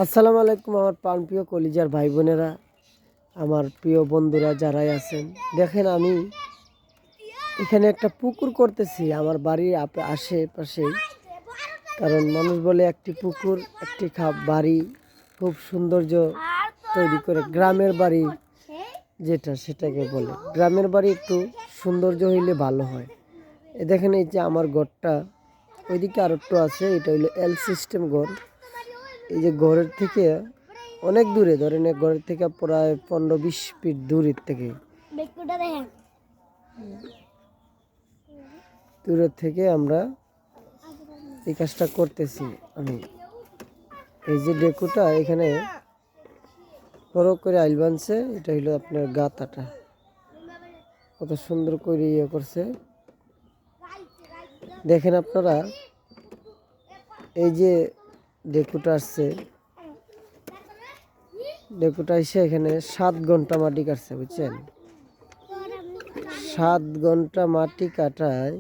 আসসালামু আলাইকুম আমার প্রাণপ্রিয় কলিজার ভাই বোনেরা, আমার প্রিয় বন্ধুরা যারাই আছেন। দেখেন আমি এখানে একটা পুকুর করতেছি আমার বাড়ির আশেপাশেই। কারণ মানুষ বলে একটি পুকুর একটি বাড়ি খুব সৌন্দর্য তৈরি করে। গ্রামের বাড়ি সেটাকে বলে গ্রামের বাড়ি একটু সৌন্দর্য হইলে ভালো হয়। দেখেন এই যে আমার ঘরটা, ওইদিকে আর একটু আছে, এটা হইলো এল সিস্টেম ঘর। এই যে ঘরের থেকে অনেক দূরে, ধরেন ঘরের থেকে প্রায় 15-20 ফিট দূরের থেকে আমরা এই কাজটা করতেছি। আমি এই যে ডেকুটা এখানে বড় করে আইল বানছে, এটা হইলো আপনার গাতাটা কত সুন্দর করে ইয়ে করছে। দেখেন আপনারা এই যে ডেকুটা আসছে, ডেকুটা এসে এখানে 7 ঘন্টা মাটি কাটছে, বুঝছেন? 7 ঘন্টা মাটি কাটায়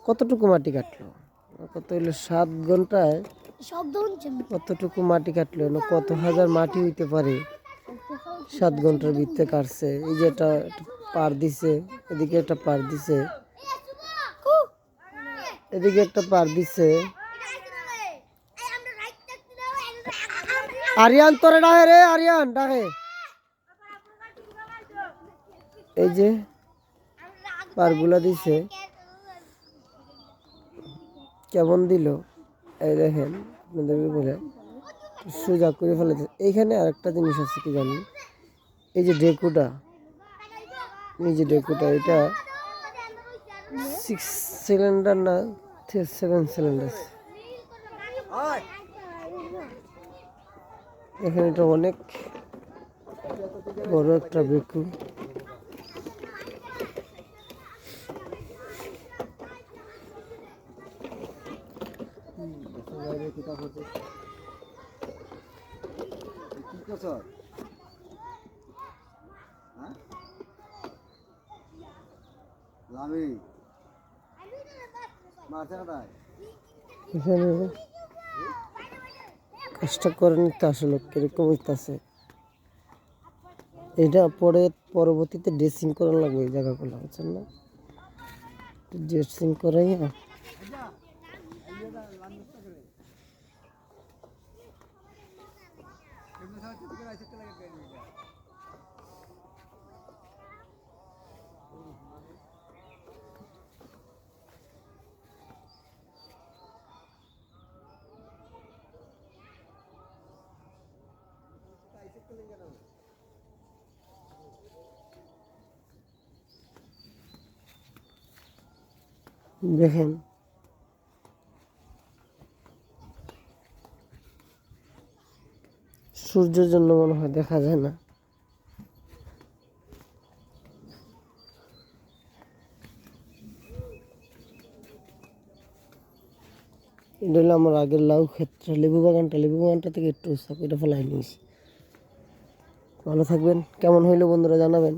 কতটুকু মাটি কাটলো, কত হইলো 7 ঘন্টায় কতটুকু মাটি কাটলো, কত হাজার মাটি হইতে পারে 7 ঘন্টার ভিতরে কাটছে। এই যে এটা পার দিছে, এদিকে একটা পার দিছে, এদিকে একটা পার দিছে। আরিয়ান তোরে ডাকে রে, আরিয়ান ডাকে। এই যে পারগুলা দিছে, কেমন দিল এই দেখেন, আপনাদেরকে বলে সোজা করে ফেলেছে। এইখানে আরেকটা জিনিস আছে কি জানি, এই যে ডেকুটা, এটা 6 সিলিন্ডার না 7 সিলিন্ডার। এখানে এটা অনেক বড় একটা বেকু। কাজটা করে নিতে আসলে কিরকম হইতেছে, এটা পরবর্তীতে ড্রেসিং করা লাগবে এই জায়গাগুলো, বুঝছেন না? ড্রেসিং করাইয়া দেখেন সূর্যের জন্য মনে হয় দেখা যায় না। এটা হলো আমার আগের লাউ ক্ষেত্র, লেবু বাগানটা থেকে একটু উৎসাহ এটা ফেলাই নিয়েছি। ভালো থাকবেন, কেমন হইলো বন্ধুরা জানাবেন।